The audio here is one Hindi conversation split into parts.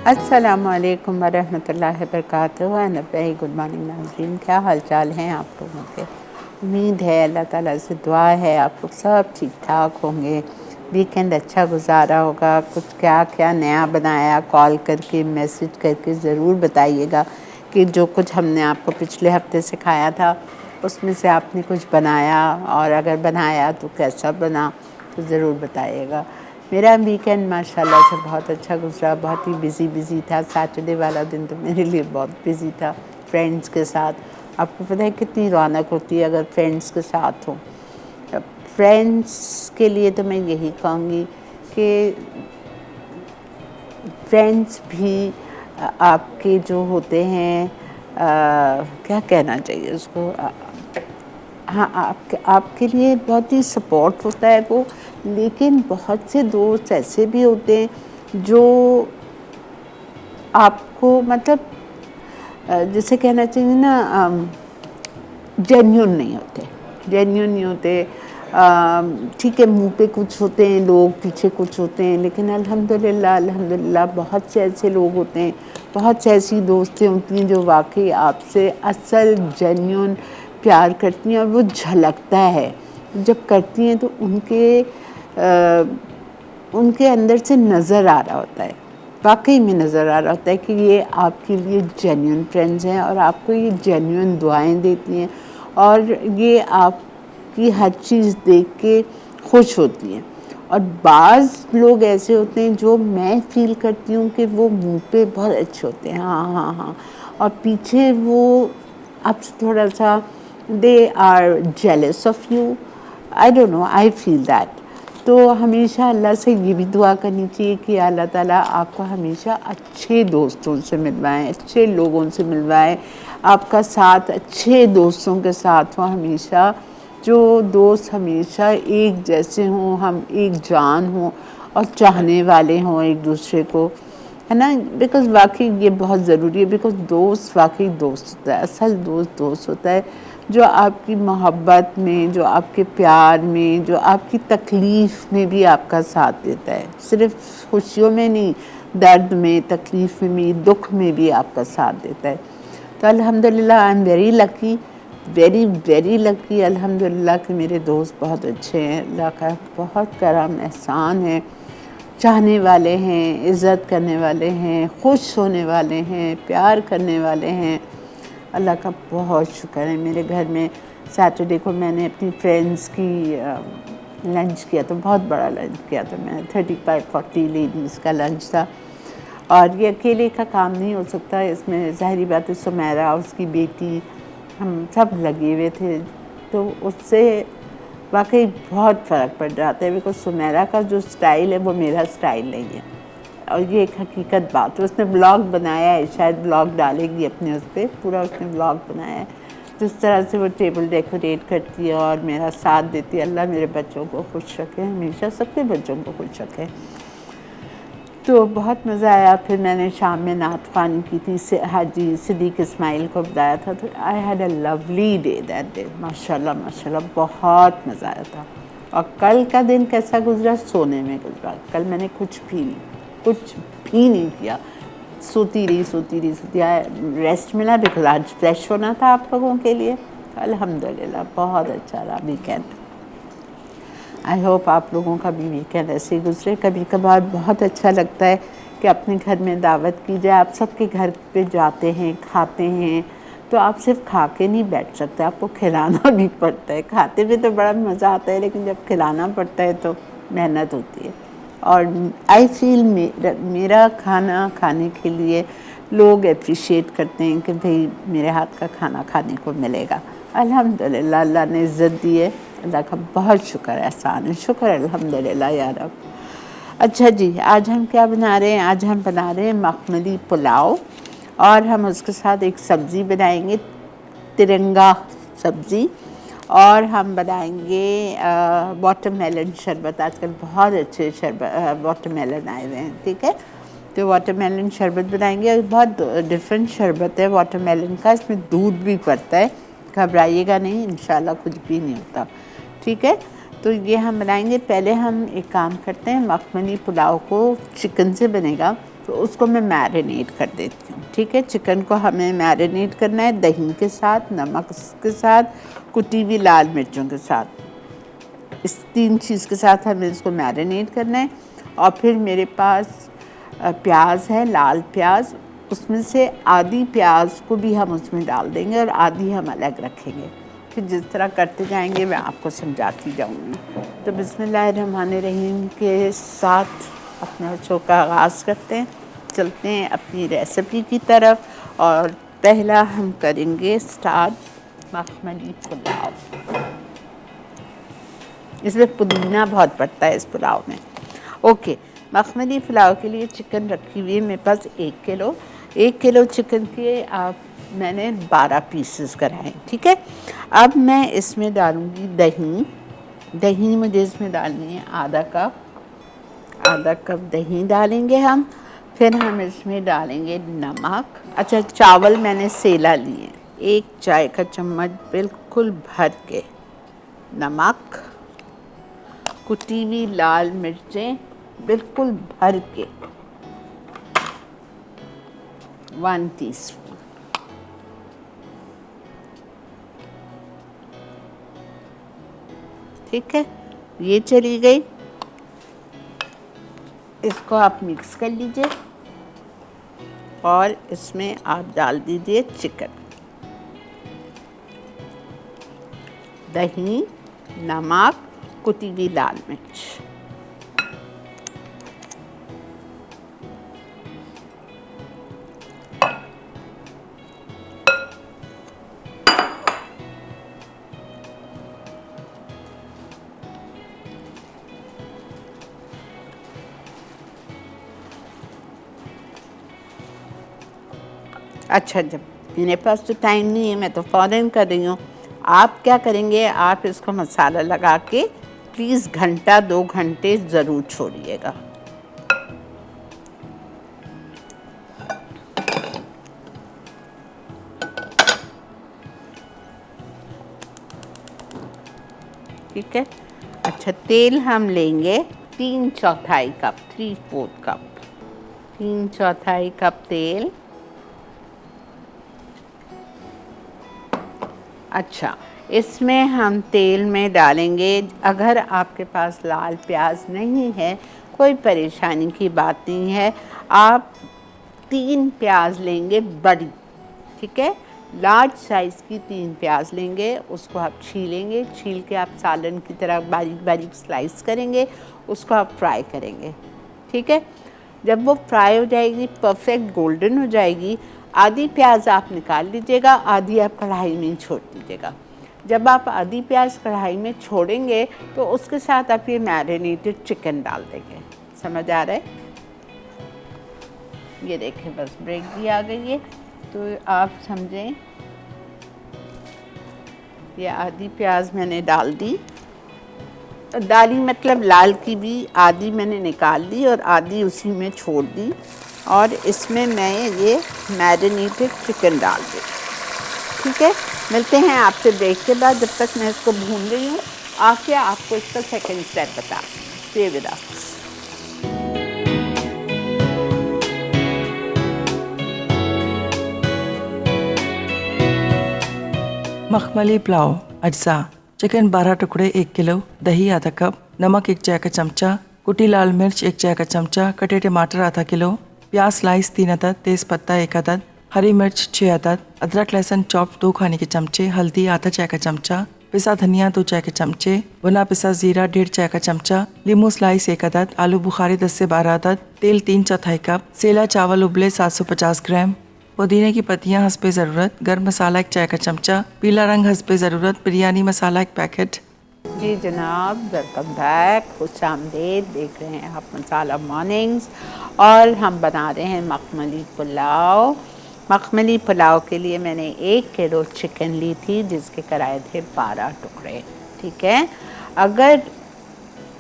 अस्सलामुअलैकुम वरहमतुल्लाहि वबरकातुहू एंड वेरी गुड मॉर्निंग नाज़रीन। क्या हाल चाल हैं आप लोगों के? उम्मीद है अल्लाह ताला से दुआ है आप लोग सब ठीक ठाक होंगे। वीकेंड अच्छा गुजारा होगा। कुछ क्या क्या नया बनाया, कॉल करके मैसेज करके ज़रूर बताइएगा कि जो कुछ हमने आपको पिछले हफ्ते सिखाया था उसमें से आपने कुछ बनाया, और अगर बनाया तो कैसा बना तो ज़रूर बताइएगा। मेरा वीकेंड माशाल्लाह से बहुत अच्छा गुजरा। बहुत ही बिज़ी था। सैटरडे वाला दिन तो मेरे लिए बहुत बिज़ी था फ्रेंड्स के साथ। आपको पता है कितनी रौनक होती है अगर फ्रेंड्स के साथ हो। फ्रेंड्स के लिए तो मैं यही कहूँगी कि फ्रेंड्स भी आपके जो होते हैं, क्या कहना चाहिए उसको, हाँ, आपके लिए बहुत ही सपोर्ट होता है वो। लेकिन बहुत से दोस्त ऐसे भी होते हैं जो आपको मतलब जैसे कहना चाहिए ना, जेन्युइन नहीं होते, जेन्युइन नहीं होते। ठीक है, मुंह पे कुछ होते हैं लोग, पीछे कुछ होते हैं, लेकिन अल्हम्दुलिल्लाह अल्हम्दुलिल्लाह बहुत से ऐसे लोग होते हैं, बहुत से ऐसी दोस्तें होती हैं जो वाकई आपसे असल जेन्युइन प्यार करती हैं, और वो झलकता है जब करती हैं तो उनके अंदर से नज़र आ रहा होता है, वाकई में नज़र आ रहा होता है कि ये आपके लिए जेन्युइन फ्रेंड्स हैं और आपको ये जेन्युइन दुआएं देती हैं, और ये आपकी हर चीज़ देख के खुश होती हैं। और बाज़ लोग ऐसे होते हैं जो मैं फ़ील करती हूँ कि वो मुंह पे बहुत अच्छे होते हैं, हाँ हाँ हाँ, और पीछे वो आपसे थोड़ा सा they are jealous of you. I don't know, I feel that. तो हमेशा अल्लाह से ये भी दुआ करनी चाहिए कि अल्लाह ताला आपको हमेशा अच्छे दोस्तों से मिलवाएं, अच्छे लोगों से मिलवाएं, आपका साथ अच्छे दोस्तों के साथ हो हमेशा, जो दोस्त हमेशा एक जैसे हों, हम एक जान हों और चाहने वाले हों एक दूसरे को, है ना। बिकॉज़ वाकई ये बहुत ज़रूरी है। बिकॉज़ दोस्त वाकई दोस्त होता है, असल दोस्त दोस्त होता है जो आपकी मोहब्बत में, जो आपके प्यार में, जो आपकी तकलीफ़ में भी आपका साथ देता है। सिर्फ़ खुशियों में नहीं, दर्द में, तकलीफ़ में, दुख में भी आपका साथ देता है। तो अल्हम्दुलिल्लाह I am very lucky, very very lucky अल्हम्दुलिल्लाह कि मेरे दोस्त बहुत अच्छे हैं। अल्लाह का बहुत करम एहसान है। चाहने वाले हैं, इज़्ज़त करने वाले हैं, खुश होने वाले हैं, प्यार करने वाले हैं। अल्लाह का बहुत शुक्र है। मेरे घर में सैटरडे को मैंने अपनी फ्रेंड्स की लंच किया, तो बहुत बड़ा लंच किया था मैंने, 35-40 लेडीज़ का लंच था। और ये अकेले का काम नहीं हो सकता, इसमें ज़ाहिरी बात है सुमेरा, उसकी बेटी, हम सब लगे हुए थे, तो उससे वाकई बहुत फ़र्क पड़ जाता है। बिकॉज़ सुमेरा का जो स्टाइल है वो मेरा स्टाइल नहीं है, और ये एक हकीकत बात है। उसने ब्लॉग बनाया है, शायद ब्लॉग डालेगी अपने उस पर, पूरा उसने ब्लॉग बनाया है जिस तरह से वो टेबल डेकोरेट करती है और मेरा साथ देती है। अल्लाह मेरे बच्चों को खुश रखे, हमेशा सबके बच्चों को खुश रखे। तो बहुत मज़ा आया। फिर मैंने शाम में नात ख़्वानी की थी, हाजी सिद्दीक़ इस्माइल को बताया था, तो I had a lovely day that day. माशाल्लाह माशाल्लाह बहुत मज़ा आया था। और कल का दिन कैसा गुजरा? सोने में गुजरा। कल मैंने कुछ भी नहीं किया, सोती रही। रेस्ट मिला बिकॉज आज फ्रेश होना था आप लोगों के लिए। अल्हम्दुलिल्लाह बहुत अच्छा रहा वीकेंड। आई होप आप लोगों का भी वीकेंड ऐसे ही गुजरे। कभी कभार बहुत अच्छा लगता है कि अपने घर में दावत की जाए। आप सबके घर पे जाते हैं, खाते हैं, तो आप सिर्फ खा के नहीं बैठ सकते, आपको खिलाना भी पड़ता है। खाते में तो बड़ा मज़ा आता है, लेकिन जब खिलाना पड़ता है तो मेहनत होती है। और आई फील मेरा खाना खाने के लिए लोग अप्रिशिएट करते हैं कि भाई मेरे हाथ का खाना खाने को मिलेगा। अल्हम्दुलिल्लाह अल्लाह ने इज़्ज़त दी है, अल्लाह का बहुत शुक्र एहसान है, शुक्र अल्हम्दुलिल्लाह या रब। अच्छा जी, आज हम क्या बना रहे हैं? आज हम बना रहे हैं मखमली पुलाव, और हम उसके साथ एक सब्ज़ी बनाएंगे, तिरंगा सब्ज़ी, और हम बनाएंगे वाटरमेलन शरबत। आजकल बहुत अच्छे शरबत वाटरमेलन आए हुए हैं, ठीक है। तो वाटरमेलन शरबत बनाएंगे, और बहुत डिफरेंट शरबत है वाटरमेलन का, इसमें दूध भी पड़ता है, घबराइएगा नहीं, इंशाल्लाह कुछ भी नहीं होता, ठीक है। तो ये हम बनाएंगे। पहले हम एक काम करते हैं, मखमली पुलाव को चिकन से बनेगा, तो उसको मैं मैरिनेट कर देती हूँ। ठीक है, चिकन को हमें मैरिनेट करना है दही के साथ, नमक के साथ, कुटी हुई लाल मिर्चों के साथ। इस 3 चीज़ के साथ हमें इसको मैरिनेट करना है। और फिर मेरे पास प्याज है, लाल प्याज, उसमें से आधी प्याज को भी हम उसमें डाल देंगे और आधी हम अलग रखेंगे। फिर जिस तरह करते जाएंगे मैं आपको समझाती जाऊंगी। तो बिस्मिल्लाहिर्रहमानिर्रहीम के साथ अपने शो का आगाज़ करते हैं, चलते हैं अपनी रेसिपी की तरफ। और पहला हम करेंगे स्टार्ट मखमली पुलाव। इसमें पुदीना बहुत पड़ता है इस पुलाव में। ओके, मखमली पुलाव के लिए चिकन रखी हुई है मेरे पास 1 किलो। 1 किलो चिकन के मैंने 12 पीसेस कराए। ठीक है, अब मैं इसमें डालूँगी दही। दही मुझे इसमें डालनी है आधा कप दही डालेंगे हम। फिर हम इसमें डालेंगे नमक। अच्छा, चावल मैंने सेला लिए, 1 चाय का चम्मच बिल्कुल भर के नमक, कुटी हुई लाल मिर्चें बिल्कुल भर के 1 टीस्पून। ठीक है, ये चली गई। इसको आप मिक्स कर लीजिए और इसमें आप डाल दीजिए चिकन, दही, नमक, कुटी हुई लाल मिर्च। अच्छा, जब मेरे पास तो टाइम नहीं है, मैं तो फ़ौरन कर रही हूँ। आप क्या करेंगे, आप इसको मसाला लगा के प्लीज़ 1-2 घंटे ज़रूर छोड़िएगा। ठीक है, अच्छा, तेल हम लेंगे 3/4 कप, 3/4 कप, 3/4 कप तेल। अच्छा, इसमें हम तेल में डालेंगे, अगर आपके पास लाल प्याज नहीं है कोई परेशानी की बात नहीं है, आप 3 प्याज लेंगे बड़ी। ठीक है, लार्ज साइज़ की 3 प्याज लेंगे, उसको आप छीलेंगे, छील के आप सालन की तरह बारीक बारीक स्लाइस करेंगे, उसको आप फ्राई करेंगे। ठीक है, जब वो फ्राई हो जाएगी, परफेक्ट गोल्डन हो जाएगी, आधी प्याज आप निकाल लीजिएगा, आधी आप कढ़ाई में छोड़ दीजिएगा। जब आप आधी प्याज कढ़ाई में छोड़ेंगे तो उसके साथ आप ये मैरिनेटेड चिकन डाल देंगे। समझ आ रहा है? ये देखें, बस ब्रेक भी आ गई है, तो आप समझें ये आधी प्याज मैंने डाल दी, मतलब लाल की भी आधी मैंने निकाल ली और आधी उसी में छोड़ दी, और इसमें मैं ये मैरिनेटेड चिकन डाल दी। ठीक है, मिलते हैं आपसे ब्रेक के बाद। जब तक मैं इसको भून रही हूँ, आके आपको इसका सेकंड स्टेप बता स्टे विद अस। मखमली पुलाव अज्जा: चिकन 12 टुकड़े 1 किलो, दही आधा कप, नमक 1 चाय का चमचा, कुटी लाल मिर्च 1 चाय का चमचा, कटे टमाटर आधा किलो, प्याज स्लाइस 3 अदद, तेज पत्ता 1 अदद, हरी मिर्च 6 अदद, अदरक लहसुन चॉप 2 खाने के चमचे, हल्दी आधा चाय का चमचा, पिसा धनिया 2 चाय के चमचे, भुना पिसा जीरा 1.5 चाय का चमचा, लीमू स्लाइस 1 अदद, आलू बुखारी 10 से 12 अदद, तेल 3/4 कप, सेला चावल उबले 750 ग्राम, पुदीने की पत्तियां हस्बे ज़रूरत, गर्म मसाला 1 चाय का चमचा, पीला रंग हस्बे ज़रूरत, बिरयानी मसाला 1 पैकेट। जी जनाब, वेलकम बैक, खुश आमदीद। देख रहे हैं आप मसाला मॉर्निंग्स, और हम बना रहे हैं मखमली पुलाव। मखमली पुलाव के लिए मैंने 1 किलो चिकन ली थी, जिसके कराए थे 12 टुकड़े। ठीक है, अगर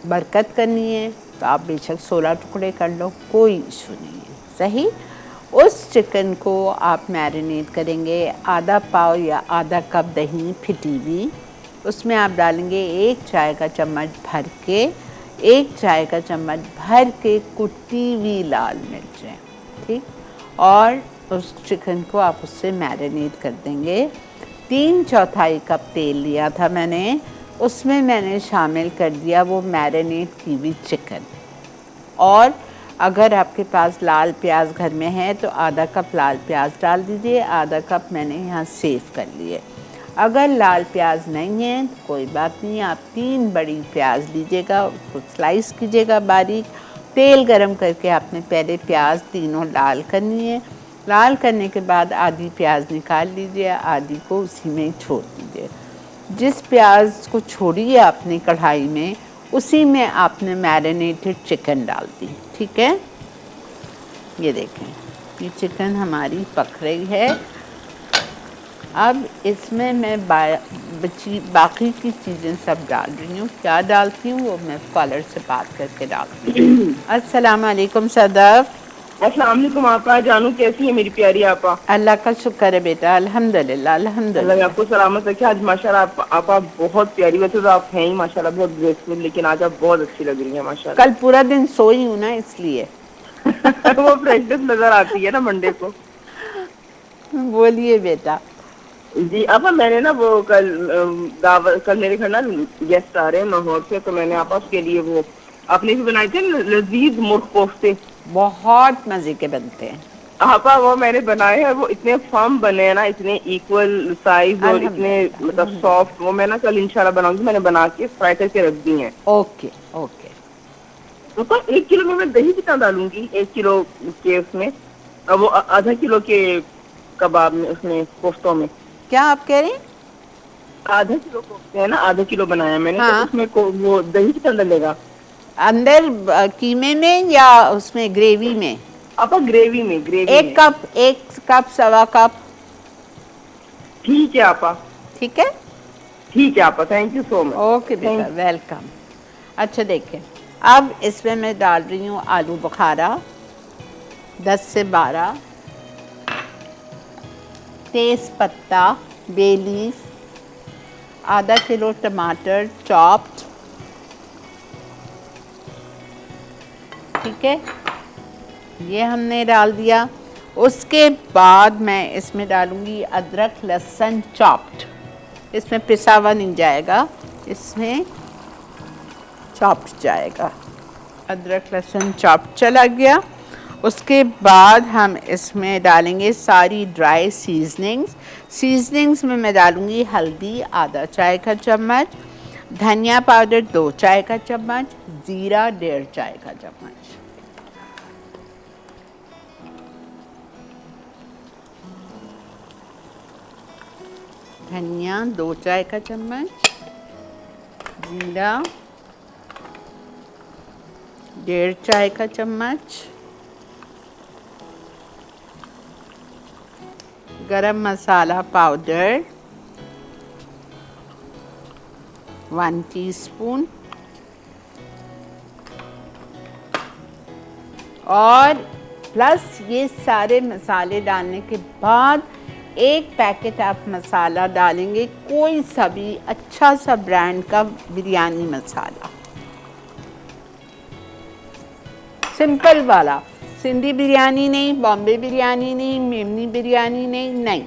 बरकत करनी है तो आप बेशक 16 टुकड़े कर लो, कोई इशू नहीं है। सही, उस चिकन को आप मैरिनेट करेंगे। आधा पाव या आधा कप दही फिटी हुई, उसमें आप डालेंगे 1 चाय का चम्मच भर के, 1 चाय का चम्मच भर के कुटी हुई लाल मिर्चें। ठीक, और उस चिकन को आप उससे मैरिनेट कर देंगे। 3/4 कप तेल लिया था मैंने, उसमें मैंने शामिल कर दिया वो मैरिनेट की हुई चिकन। और अगर आपके पास लाल प्याज घर में है तो आधा कप लाल प्याज डाल दीजिए, आधा कप मैंने यहाँ सेव कर लिए। अगर लाल प्याज नहीं है तो कोई बात नहीं, आप 3 बड़ी प्याज लीजिएगा, उसको स्लाइस कीजिएगा बारीक। तेल गरम करके आपने पहले प्याज तीनों लाल करनी है। लाल करने के बाद आधी प्याज निकाल लीजिए, आधी को उसी में छोड़ दीजिए। जिस प्याज को छोड़ी है आपने कढ़ाई में, उसी में आपने मैरिनेटेड चिकन डाल दी। ठीक है, ये देखें ये चिकन हमारी पक रही है। अब इसमें मैं बाकी की चीज़ें सब डाल रही हूँ। क्या डालती हूँ वो मैं कॉलर से बात करके डालती हूँ। अस्सलाम वालेकुम सदफ। अस्सलाम वालेकुम आपा। जानू कैसी है मेरी प्यारी आपा? अल्लाह का शुक्र है बेटा, अल्हम्दुलिल्लाह अल्लाह अल्हम्दुलिल्लाह। आपको सलामत रखे। आज माशाल्लाह आपा बहुत प्यारी, वैसे तो आप हैं ही माशाल्लाह बहुत ग्रेसफुल, लेकिन आज आप बहुत अच्छी लग रही हैं माशाल्लाह। कल पूरा दिन सोई हूँ ना इसलिए। वो फ्रेशनेस नजर आती है ना मंडे को। बोलिए बेटा। जी आपा, मैंने ना वो कल मेरे घर ना गेस्ट आ रहे हैं लाहौर से, तो मैंने आपा उसके लिए वो आपने भी बनाए थे लजीज मुर्ग कोफ्ते। बहुत मज़े के बनते हैं आपा वो मैंने बनाए हैं, वो इतने फर्म बने हैं ना, इतने इक्वल साइज और इतने मतलब सॉफ्ट। वो मैं ना कल इंशाल्लाह बनाऊंगी। मैंने बना के फ्राई करके रख दी हैं। Okay okay. तो 1 किलो में मैं दही कितना डालूंगी? 1 किलो के उसमें, वो आधा किलो के कबाब में, उसमें कोफ्तों में क्या आप कह रही हैं? आधा किलो कोफ्ते है ना, आधा किलो बनाया मैंने। हाँ। तो उसमें वो दही कितना डलेगा? अंदर कीमे में या उसमें ग्रेवी में? आपा ग्रेवी में, एक कप सवा कप। ठीक है आपा, ठीक है ठीक है आपा, thank you so much. Okay बेटा, वेलकम। अच्छा देखें, अब इसमें मैं डाल रही हूँ आलू बुखारा 10 से 12, तेज़ पत्ता, बे लीफ, आधा किलो टमाटर चॉप्ड। ठीक है, ये हमने डाल दिया। उसके बाद मैं इसमें डालूंगी अदरक लहसुन चॉप्ड। इसमें पिसा हुआ नहीं जाएगा, इसमें चॉप्ड जाएगा। अदरक लहसुन चॉप्ड चला गया। उसके बाद हम इसमें डालेंगे सारी ड्राई सीजनिंग्स में मैं डालूंगी हल्दी आधा चाय का चम्मच, धनिया पाउडर 2 चाय का चम्मच, ज़ीरा 1.5 चाय का चम्मच। धनिया 2 चाय का चम्मच, जीरा 1.5 चाय का चम्मच, गरम मसाला पाउडर 1 टीस्पून, और प्लस ये सारे मसाले डालने के बाद 1 पैकेट आप मसाला डालेंगे, कोई सा भी अच्छा सा ब्रांड का बिरयानी मसाला, सिंपल वाला। सिंधी बिरयानी नहीं, बॉम्बे बिरयानी नहीं, मेमनी बिरयानी नहीं,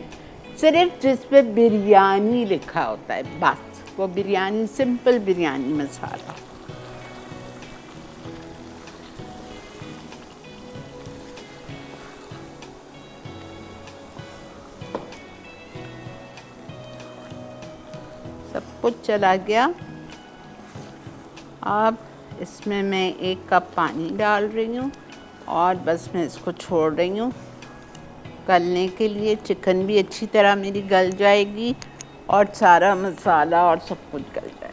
सिर्फ जिस पे बिरयानी लिखा होता है बस वो बिरयानी, सिंपल बिरयानी मसाला। सब कुछ चला गया। अब इसमें मैं 1 कप पानी डाल रही हूँ और बस मैं इसको छोड़ रही हूँ गलने के लिए। चिकन भी अच्छी तरह मेरी गल जाएगी और सारा मसाला और सब कुछ गल जाएगा।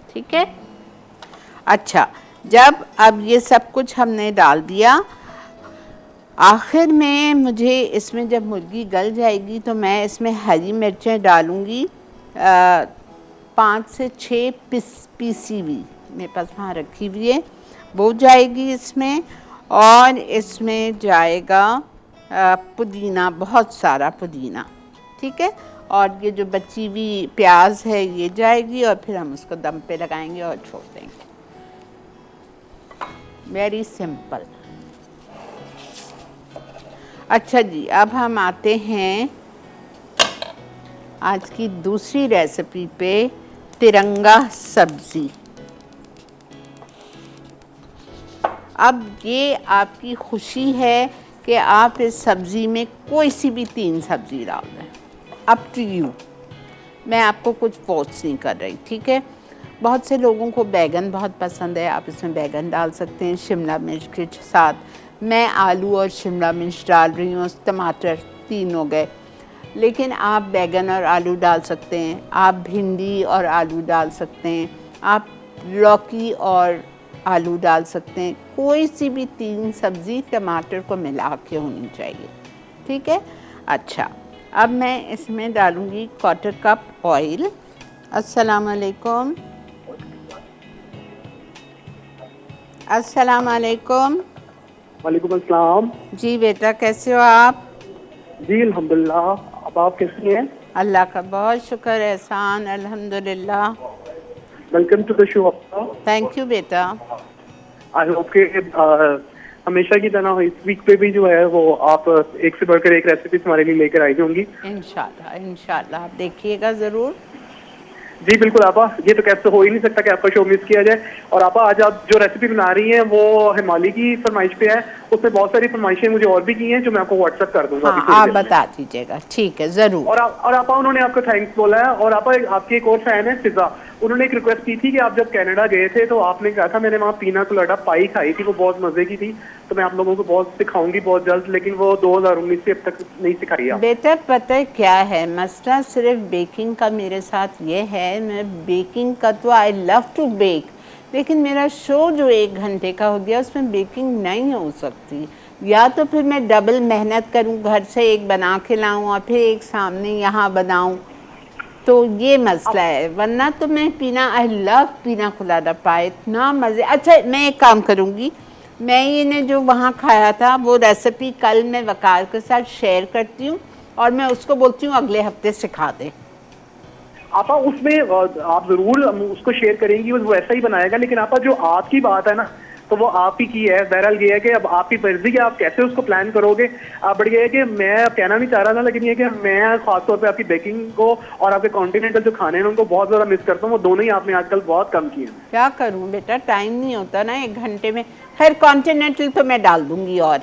ठीक है, अच्छा जब अब ये सब कुछ हमने डाल दिया, आखिर में मुझे इसमें जब मुर्गी गल जाएगी तो मैं इसमें हरी मिर्चें डालूँगी 5 से 6 पीसी हुई मेरे पास वहाँ रखी हुई है, वो जाएगी इसमें। और इसमें जाएगा पुदीना, बहुत सारा पुदीना, ठीक है। और ये जो बची हुई प्याज है ये जाएगी, और फिर हम उसको दम पे लगाएंगे और छोड़ देंगे। Very simple. अच्छा जी, अब हम आते हैं आज की दूसरी रेसिपी पे, तिरंगा सब्जी। अब ये आपकी खुशी है कि आप इस सब्ज़ी में कोई सी भी 3 सब्ज़ी डाल दें, अप टू यू। मैं आपको कुछ फोर्स नहीं कर रही, ठीक है। बहुत से लोगों को बैगन बहुत पसंद है, आप इसमें बैगन डाल सकते हैं शिमला मिर्च के साथ। मैं आलू और शिमला मिर्च डाल रही हूँ, टमाटर 3 हो गए, लेकिन आप बैगन और आलू डाल सकते हैं, आप भिंडी और आलू डाल सकते हैं, आप लौकी और आलू डाल सकते हैं। कोई सी भी 3 सब्ज़ी टमाटर को मिला के होनी चाहिए, ठीक है। अच्छा, अब मैं इसमें डालूँगी 1/4 कप ऑयल। अस्सलाम वालेकुम। अस्सलाम वालेकुम। वालेकुम अस्सलाम। जी बेटा, कैसे हो आप? जी अल्हम्दुलिल्लाह। अब आप कैसी हैं? अल्लाह का बहुत शुक्र, एहसान, अल्हम्दुलिल्लाह। Welcome to the show. Thank you बेटा। आई होप के हमेशा की तरह इस वीक पे भी जो है वो आप एक से बढ़कर एक रेसिपी हमारे लिए लेकर आई होंगी। इंशाल्लाह इंशाल्लाह, आप देखिएगा ज़रूर। जी बिल्कुल आपा, ये तो कैसे हो ही नहीं सकता कि आपका शो मिस किया जाए। और आपा, आज आप जो रेसिपी बना रही हैं वो हिमाली की फरमाइश पे है। उसमें बहुत सारी फरमाइशें मुझे और भी की हैं जो मैं आपको व्हाट्सएप कर दूंगा। हाँ, आप बता दीजिएगा, ठीक है, ज़रूर। और आपा, उन्होंने आपको थैंक्स बोला है। और आपा, आपकी एक और फैन है फिजा, उन्होंने एक रिक्वेस्ट की थी कि आप जब कनाडा गए थे तो आपने कहा था मैंने वहाँ पीना कोलाडा पाई खाई थी, वो बहुत मजे की थी, तो मैं आप लोगों को बहुत सिखाऊंगी बहुत जल्द, लेकिन वो 2019 से अब तक नहीं सिखाई है। बेटा पता है क्या है मसला, सिर्फ बेकिंग का मेरे साथ ये है, मैं बेकिंग का तो आई लव टू बेक, लेकिन मेरा शो जो 1 घंटे का हो गया उसमें बेकिंग नहीं हो सकती। या तो फिर मैं डबल मेहनत करूं, घर से एक बना के लाऊं और फिर एक सामने यहाँ बनाऊं, तो ये मसला है। वरना तो मैं पीना, आई लव पीना कोलाडा पाए, इतना मज़े। अच्छा, मैं एक काम करूँगी, मैं ये जो वहाँ खाया था वो रेसिपी कल मैं वकार के साथ शेयर करती हूँ, और मैं उसको बोलती हूँ अगले हफ्ते सिखा दे। आपा, उसमें आप जरूर उसको शेयर करेंगी, वो वैसा ही बनाएगा। लेकिन आपा, जो आपकी बात है ना, तो वो आप ही की है। बहरहाल ये है कि अब आपकी मर्जी है आप कैसे उसको प्लान करोगे। अब ये है कि मैं कहना नहीं चाह रहा था, लेकिन ये कि मैं खासतौर पे आपकी बेकिंग को और आपके कॉन्टिनेंटल जो खाने हैं उनको बहुत ज़्यादा मिस करता हूँ। वो दोनों ही आपने आजकल बहुत कम किए हैं। क्या करूँ बेटा, टाइम नहीं होता ना 1 घंटे में। खैर कॉन्टिनेंटल तो मैं डाल दूँगी, और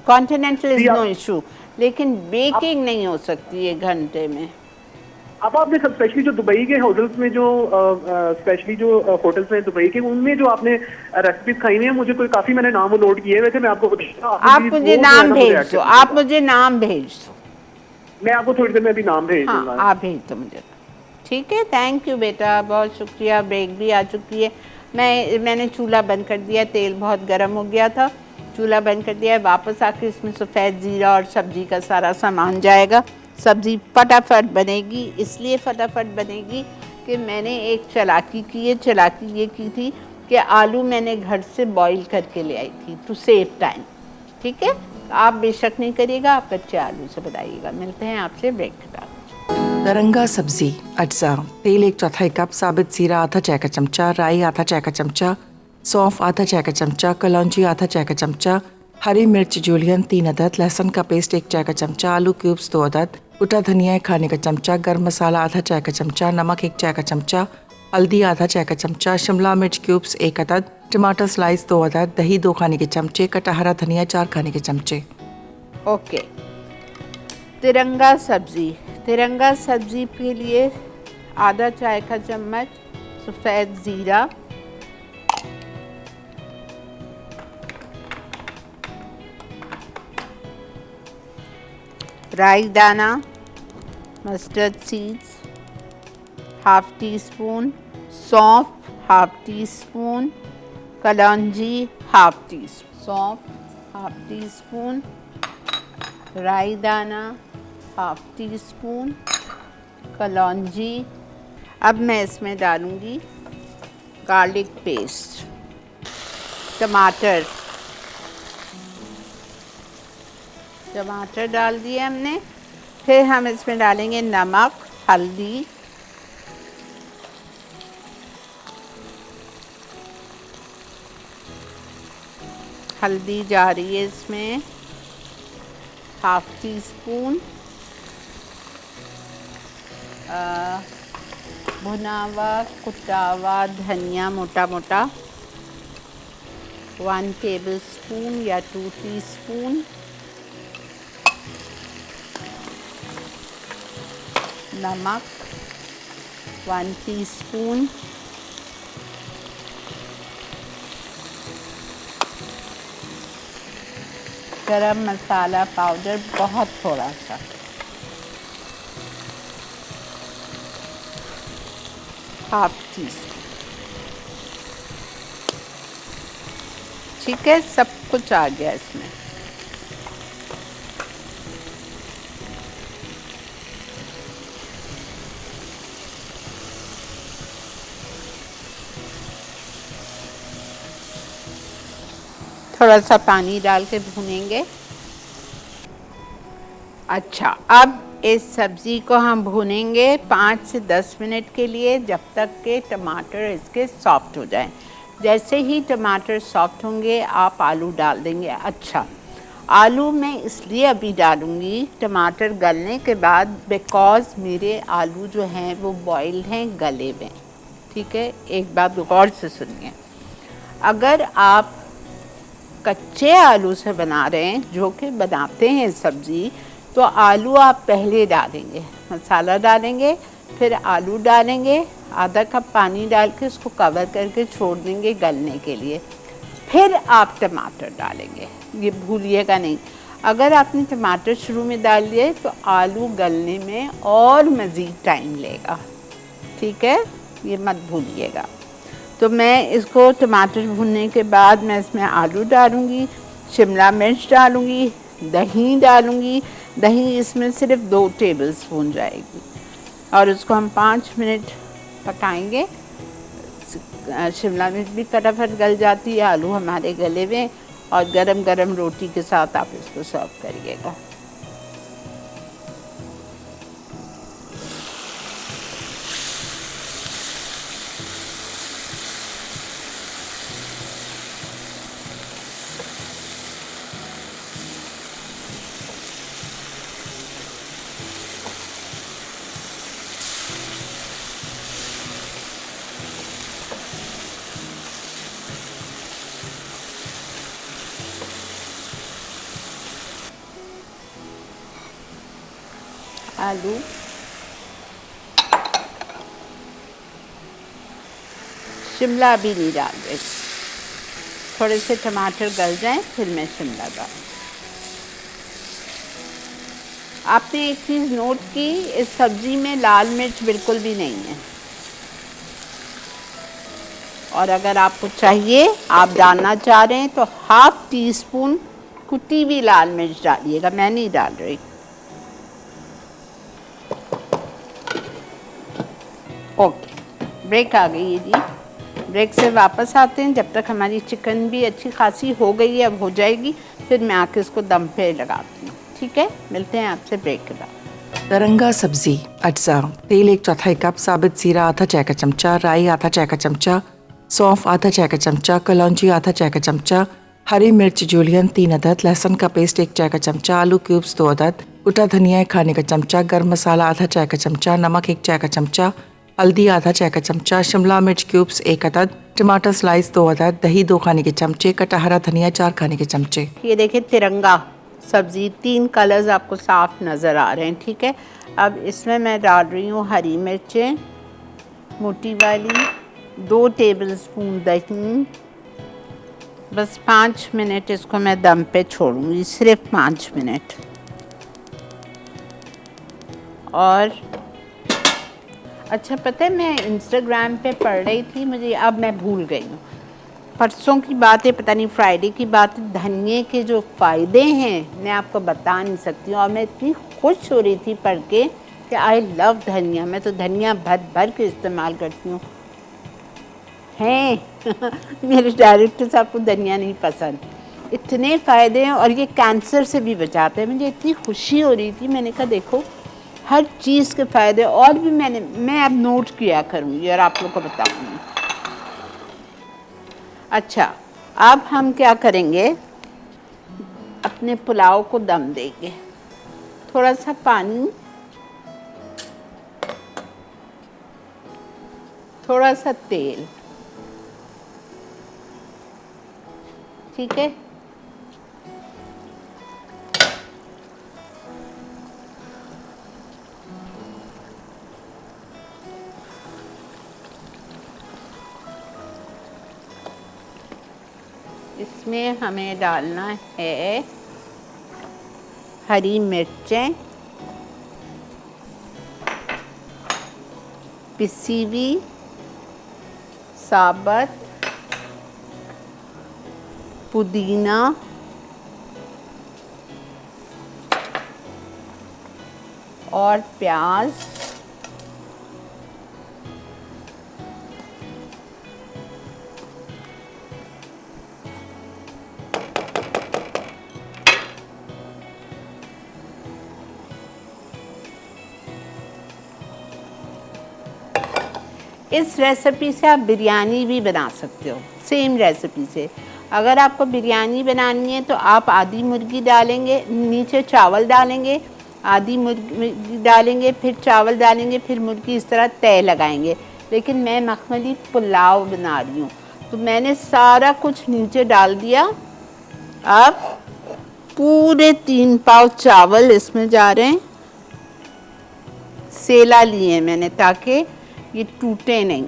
कॉन्टिनेंटल इज़ नो इशू, लेकिन बेकिंग नहीं हो सकती 1 घंटे में। अब आपने सब स्पेशली जो दुबई के होटल्स में जो स्पेशली जो होटल्स में दुबई के, उनमें जो आपने रेसिपीज खाई हुई है, मुझे कोई काफी मैंने नाम नोट किए हुए थे। मैं आपको आप मुझे नाम भेज दो, आप मुझे नाम भेज दो। मैं आपको थोड़ी देर में अभी नाम भेज दूंगा। हाँ, आप भेज दो मुझे, ठीक है। थैंक यू बेटा, बहुत शुक्रिया। ब्रेक भी आ चुकी है। मैंने चूल्हा बंद कर दिया, तेल बहुत गर्म हो गया था, चूल्हा बंद कर दिया है। वापस आके इसमें सफ़ेद ज़ीरा और सब्ज़ी का सारा सामान जाएगा। सब्ज़ी फटाफट बनेगी, इसलिए फटाफट बनेगी कि मैंने एक चालाकी की है। चालाकी ये की थी कि आलू मैंने घर से बॉईल करके ले आई थी टू सेव टाइम, ठीक है। आप बेशक नहीं करिएगा, आप कच्चे आलू से बनाइएगा। मिलते हैं आपसे ब्रेक के बाद। तिरंगा सब्जी अज्जा। तेल 1/4 कप, साबित जीरा आधा चाय का चमचा, राई आधा चाय का चमचा, सौंफ आधा चाय का चमचा, कलौंजी आधा चाय का चमचा, हरी मिर्च जूलियन 3 अदद, लहसुन का पेस्ट 1 चाय का चमचा, आलू क्यूब्स 2 अदद, कुटा धनिया 1 खाने का चमचा, गर्म मसाला आधा चाय का चमचा, नमक 1 चाय का चमचा, हल्दी आधा चाय का चमचा, शिमला मिर्च क्यूब्स 1 अदद, टमाटर स्लाइस 2 अदद, दही 2 खाने के चमचे, कटा हरा धनिया 4 खाने के चमचे। ओके, तिरंगा सब्ज़ी। तिरंगा सब्ज़ी के लिए आधा चाय का चम्मच सफ़ेद ज़ीरा, राई दाना, mustard seeds half tea spoon, सौंफ हाफ टी स्पून, कलौंजी हाफ टी स्पून, सौंफ हाफ टी स्पून, राई दाना हाफ टी स्पून, कलौंजी। अब मैं इसमें डालूँगी गार्लिक पेस्ट, टमाटर डाल दिए हमने। फिर हम इसमें डालेंगे नमक, हल्दी, हल्दी जा रही है इसमें, हाफ टी स्पून भुना हुआ कुटा हुआ धनिया मोटा मोटा, 1 टेबलस्पून या 2 टीस्पून, नमक 1 टीस्पून, गरम मसाला पाउडर बहुत थोड़ा सा, हाफ टी स्पून। ठीक है, सब कुछ आ गया इसमें। थोड़ा सा पानी डाल के भूनेंगे। अच्छा, अब इस सब्ज़ी को हम भूनेंगे 5 से 10 मिनट के लिए, जब तक के टमाटर इसके सॉफ्ट हो जाएं। जैसे ही टमाटर सॉफ्ट होंगे आप आलू डाल देंगे। अच्छा, आलू मैं इसलिए अभी डालूँगी टमाटर गलने के बाद, बिकॉज़ मेरे आलू जो हैं वो बॉइल्ड हैं, गले हुए। ठीक है, एक बात गौर से सुनिए, अगर आप कच्चे आलू से बना रहे हैं, जो कि बनाते हैं सब्ज़ी, तो आलू आप पहले डालेंगे, मसाला डालेंगे, फिर आलू डालेंगे, आधा कप पानी डाल के उसको कवर करके छोड़ देंगे गलने के लिए, फिर आप टमाटर डालेंगे। ये भूलिएगा नहीं, अगर आपने टमाटर शुरू में डाल दिए तो आलू गलने में और मज़ीद टाइम लेगा। ठीक है, ये मत भूलिएगा। तो मैं इसको टमाटर भूनने के बाद मैं इसमें आलू डालूँगी, शिमला मिर्च डालूँगी, दही डालूँगी। दही इसमें सिर्फ 2 टेबलस्पून जाएगी और उसको हम 5 मिनट पकाएंगे। शिमला मिर्च भी फटाफट गल जाती है, आलू हमारे गले में, और गरम गरम रोटी के साथ आप इसको सर्व करिएगा। आलू शिमला भी नहीं डाल रही, थोड़े से टमाटर गल जाएं फिर मैं शिमला डाल। आपने एक चीज़ नोट की, इस सब्ज़ी में लाल मिर्च बिल्कुल भी नहीं है, और अगर आपको चाहिए, आप डालना चाह रहे हैं, तो हाफ टी स्पून कुटी हुई लाल मिर्च डालिएगा, मैं नहीं डाल रही। ओके, ब्रेक आ गई है जी। ब्रेक से वापस आते हैं। जब तक हमारी चिकन भी अच्छी खासी हो गई है, अब हो जाएगी, फिर मैं आके इसको दम पे लगाती हूँ। ठीक है, मिलते हैं आपसे ब्रेक के बाद। तरंगा सब्जी अज्जा, तेल 1/4 कप, साबित जीरा आधा चाय का चमचा, राई आधा चाय का चमचा, सौंफ आधा चाय का चमचा, कलौंजी आधा चाय का चमचा, हरी मिर्च जूलियन 3 अदद, लहसुन का पेस्ट 1 चाय का चमचा, आलू क्यूब्स 2 अदद, कुटा धनिया 1 खाने का चमचा, गर्म मसाला आधा चाय का चमचा, नमक 1 चाय का चमचा, हल्दी आधा चाय का चमचा, शिमला मिर्च क्यूब्स 1 अदद, टमाटर स्लाइस 2 अदद, दही 2 खाने के चमचे, कटा हरा धनिया 4 खाने के चमचे। ये देखिए तिरंगा सब्ज़ी, 3 कलर्स आपको साफ नज़र आ रहे हैं। ठीक है, अब इसमें मैं डाल रही हूँ हरी मिर्चें मोटी वाली, 2 टेबलस्पून दही, बस 5 मिनट इसको मैं दम पे छोड़ूंगी, सिर्फ 5 मिनट। और अच्छा, पता है मैं इंस्टाग्राम पे पढ़ रही थी, मुझे अब मैं भूल गई हूँ, परसों की बात है, पता नहीं फ्राइडे की बात है, धनिए के जो फ़ायदे हैं मैं आपको बता नहीं सकती हूँ। और मैं इतनी खुश हो रही थी पढ़ के कि आई लव धनिया, मैं तो धनिया भर भर के इस्तेमाल करती हूँ। हैं मेरे डायरेक्टर साहब को धनिया नहीं पसंद। इतने फ़ायदे हैं और ये कैंसर से भी बचाते हैं। मुझे इतनी खुशी हो रही थी, मैंने कहा देखो हर चीज़ के फ़ायदे, और भी मैं अब नोट किया करूँगी और आप लोग को बताऊँगी। अच्छा, अब हम क्या करेंगे, अपने पुलाव को दम देंगे। थोड़ा सा पानी, थोड़ा सा तेल, ठीक है। इसमें हमें डालना है हरी मिर्चें पिसी हुई साबुत, पुदीना, और प्याज, इस रेसिपी से आप बिरयानी भी बना सकते हो, सेम रेसिपी से। अगर आपको बिरयानी बनानी है तो आप आधी मुर्गी डालेंगे, नीचे चावल डालेंगे, आधी मुर्गी डालेंगे, फिर चावल डालेंगे, फिर मुर्गी, इस तरह तय लगाएंगे। लेकिन मैं मखमली पुलाव बना रही हूँ तो मैंने सारा कुछ नीचे डाल दिया। अब पूरे 3 पाव चावल इसमें जा रहे हैं, सेला लिए मैंने ताकि ये टूटे नहीं।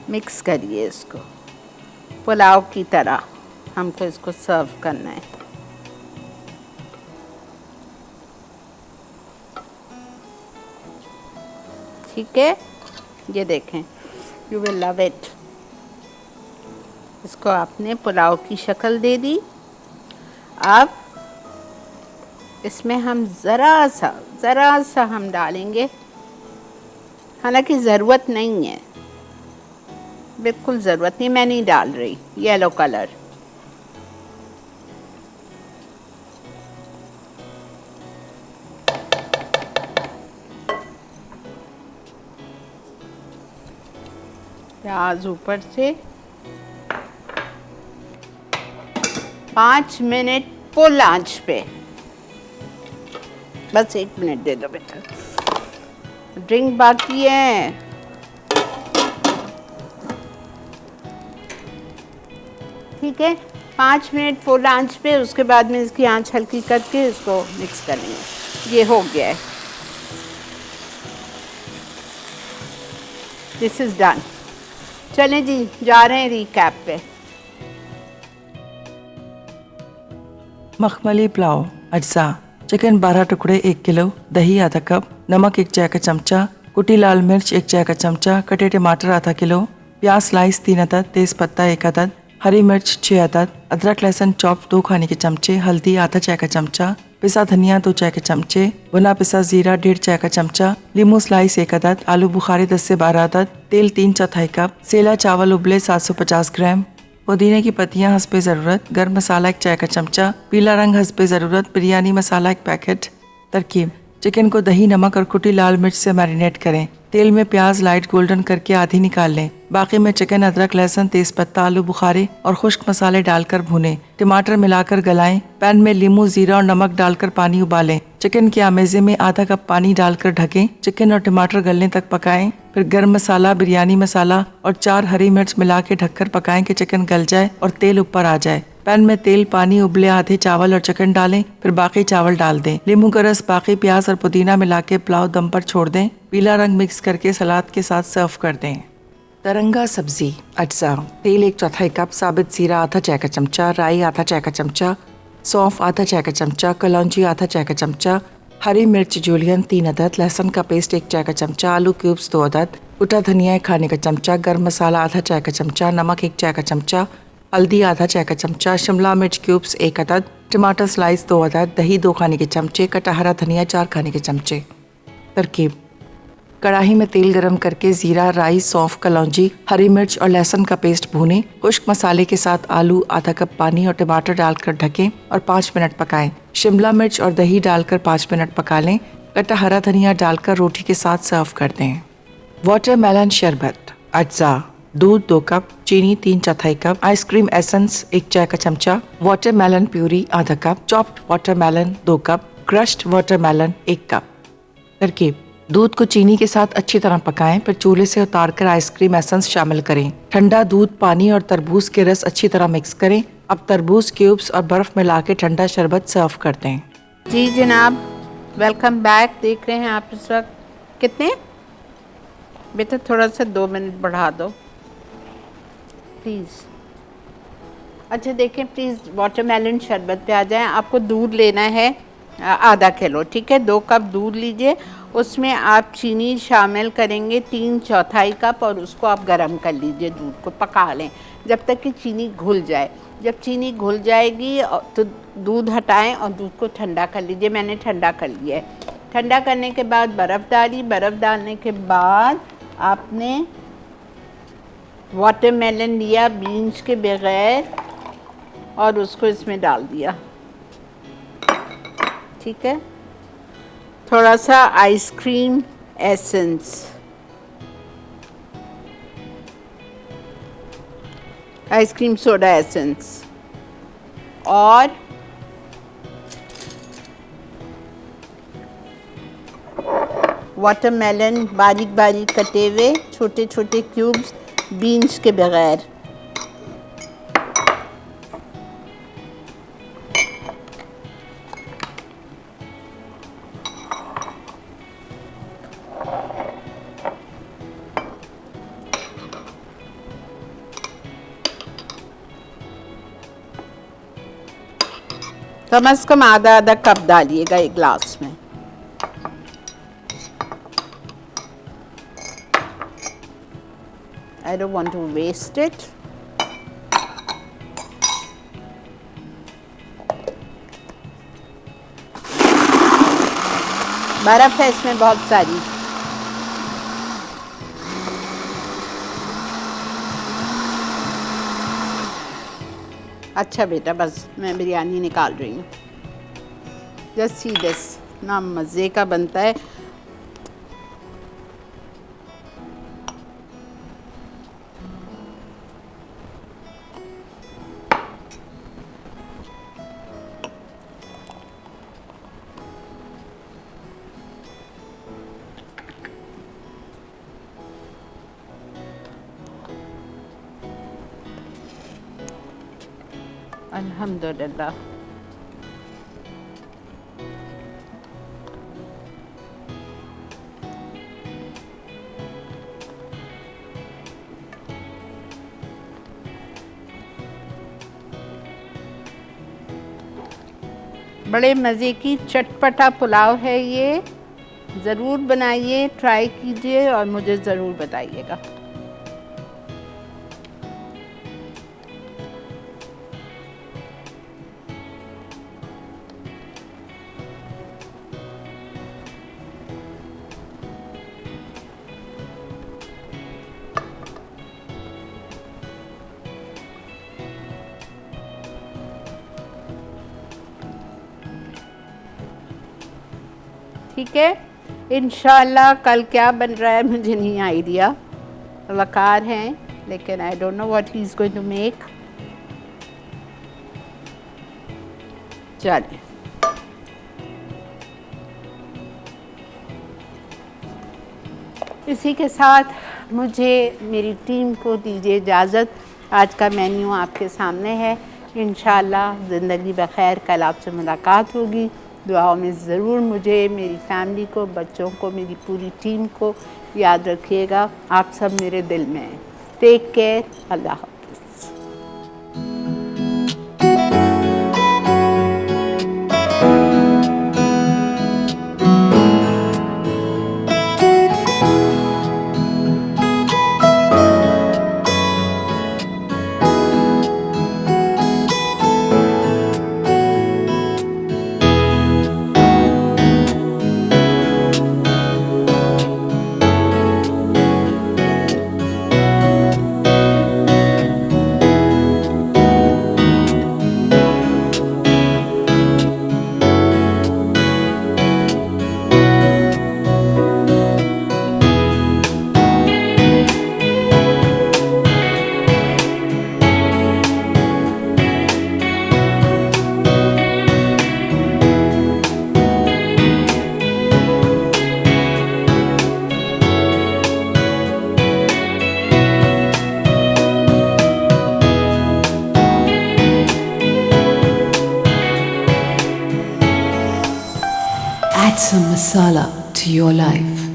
मिक्स करिए इसको पुलाव की तरह, हमको इसको सर्व करना है। ठीक है, ये देखें, यू विल लव इट। इसको आपने पुलाव की शक्ल दे दी। अब इसमें हम ज़रा सा हम डालेंगे, हालांकि ज़रूरत नहीं है, बिल्कुल ज़रूरत नहीं, मैं नहीं डाल रही, येलो कलर। प्याज ऊपर से। 5 मिनट फुल आंच पे, बस 1 मिनट दे दो बेटा, ड्रिंक बाकी है। ठीक है, 5 मिनट फुल आंच पे, उसके बाद में इसकी आंच हल्की करके इसको मिक्स करेंगे। ये हो गया है, दिस इज़ डन। चलें जी, जा रहे हैं रिकैप पे। मखमली पुलाव अज्जा: चिकन 12 टुकड़े 1 किलो, दही आधा कप, नमक 1 चाय का चमचा, कुटी लाल मिर्च 1 चाय का चमचा, कटे टमाटर आधा किलो, प्याज स्लाइस 3 अदद, तेज पत्ता 1 अदद, हरी मिर्च 6 अदद, अदरक लहसुन चॉप 2 खाने के चमचे, हल्दी आधा चाय का चमचा, पिसा धनिया 2 चाय के चमचे, भुना पिसा जीरा 1.5 चाय का चमचा, लीमू स्लाइस 1 अदद, आलू बुखारी 10 से 12 अदद, तेल 3/4 कप, सेला चावल उबले 750 ग्राम, पुदीने की पत्तियां हस्बे ज़रूरत, गर्म मसाला 1 चाय का चमचा, पीला रंग हस्बे ज़रूरत, बिरयानी मसाला 1 पैकेट। तरकीब: चिकन को दही, नमक और कुटी लाल मिर्च से मैरिनेट करें। तेल में प्याज लाइट गोल्डन करके आधी निकाल लें। बाकी में चिकन, अदरक लहसुन, तेज पत्ता, आलू बुखारे और खुश्क मसाले डालकर भूनें। टमाटर मिलाकर गलाएं। पैन में लीमू, जीरा और नमक डालकर पानी उबालें। चिकन के आमेजे में आधा कप पानी डालकर ढकें। चिकन और टमाटर गलने तक पकाएं। फिर गर्म मसाला, बिरयानी मसाला और 4 हरी मिर्च मिला के ढककर पकाएं कि चिकन गल जाए और तेल ऊपर आ जाए। पैन में तेल, पानी उबले आधे चावल और चिकन डालें, फिर बाकी चावल डाल दें। नींबू का रस, बाकी प्याज और पुदीना मिला के पुलाव दम पर छोड़ दें। पीला रंग मिक्स करके सलाद के साथ सर्व कर दें। तरंगा सब्जी अज्जा: तेल 1/4 कप, साबित जीरा आधा चाय का चमचा, राई आधा चाय का चमचा, सौंफ आधा चाय का चमचा, कलौंजी आधा चाय का चमचा, हरी मिर्च जूलियन 3 अदद, लहसुन का पेस्ट 1 चाय का चमचा, आलू क्यूब्स 2 अदद, कुटा धनिया 1 खाने का चमचा, गर्म मसाला आधा चाय का चमचा, नमक 1 चाय का चमचा, हल्दी आधा चाय का चमचा, शिमला मिर्च क्यूब्स 1 अदद, टमाटर स्लाइस 2 अदद, दही 2 खाने के चमचे, कटा हरा धनिया 4 खाने के चमचे। तरकीब: कढ़ाई में तेल गरम करके जीरा, राई, सौंफ, कलौंजी, हरी मिर्च और लहसुन का पेस्ट भूनें। खुश्क मसाले के साथ आलू, आधा कप पानी और टमाटर डालकर ढकें और 5 मिनट पकाएं। शिमला मिर्च और दही डालकर 5 मिनट पका लें। कटा हरा धनिया डालकर रोटी के साथ सर्व कर दें। वाटरमेलन शरबत। अज्जा: दूध 2 कप, चीनी 3/4 कप, आइसक्रीम एसेंस 1 चाय का चमचा, वाटरमेलन प्यूरी आधा cup, chopped watermelon 2 cup, crushed watermelon 1 cup. तरकीब: दूध को चीनी के साथ अच्छी तरह पकाएं, फिर चूल्हे से उतारकर आइसक्रीम एसेंस शामिल करें। ठंडा दूध, पानी और तरबूज के रस अच्छी तरह मिक्स करें। अब तरबूज क्यूब्स और बर्फ मिला के ठंडा शरबत सर्व कर दें। जी जनाब, वेलकम बैक। देख रहे हैं आप इस वक्त कितने बेटा, थोड़ा सा 2 मिनट बढ़ा दो प्लीज़। अच्छा देखें प्लीज़, वाटरमेलन शरबत पे आ जाएं। आपको दूध लेना है आधा किलो, ठीक है। 2 कप दूध लीजिए, उसमें आप चीनी शामिल करेंगे 3/4 कप और उसको आप गरम कर लीजिए। दूध को पका लें जब तक कि चीनी घुल जाए। जब चीनी घुल जाएगी तो दूध हटाएं और दूध को ठंडा कर लीजिए। मैंने ठंडा कर लिया है। ठंडा करने के बाद बर्फ़ डाली। बर्फ़ डालने के बाद आपने वाटरमेलन लिया बीन्स के बगैर और उसको इसमें डाल दिया, ठीक है। थोड़ा सा ice cream essence, ice cream soda essence और वाटरमेलन बारीक बारीक कटे हुए छोटे छोटे क्यूब्स बीन्स के बगैर। कम से कम आधा आधा कप डालिएगा एक ग्लास में। I don't want to waste it. बर्फ है इसमें बहुत सारी। अच्छा बेटा, बस मैं बिरयानी निकाल रही हूँ। जस्ट सी दिस, ना मज़े का बनता है। अल्हम्दुलिल्लाह। बड़े मज़े की चटपटा पुलाव है ये। ज़रूर बनाइए, ट्राई कीजिए और मुझे ज़रूर बताइएगा। ठीक है, इंशाल्लाह। कल क्या बन रहा है मुझे नहीं आइडिया। वकार हैं लेकिन I don't know what he is going to make. चलिए, इसी के साथ मुझे मेरी टीम को दीजिए इजाज़त। आज का मेन्यू आपके सामने है। इंशाल्लाह ज़िंदगी बखैर कल आपसे मुलाकात होगी। दुआओं में ज़रूर मुझे, मेरी फैमिली को, बच्चों को, मेरी पूरी टीम को याद रखिएगा। आप सब मेरे दिल में हैं। Take care. अल्लाह हाफ़िज़। some masala to your life.